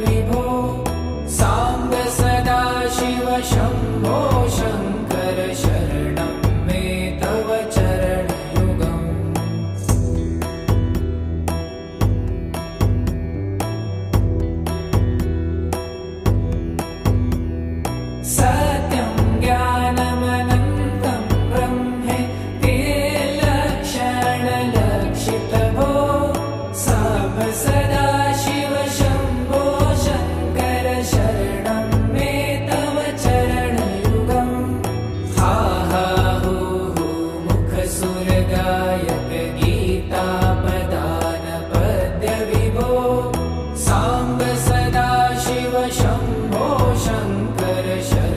विभो साम्ब सदा शिव शम्भो शङ्कर शरणं मे तव चरणयुगम् सत्यं ज्ञानमनन्तं ब्रह्मे ते लक्षणलक्षितभो साम्ब सदा शिव शम्भो शङ्कर शरणं मे तव चरणयुगम् हा हा हू हू मुखसुरगायक गीतापदान पद्य विभो साम्ब सदा शिव शम्भो शङ्कर शरणं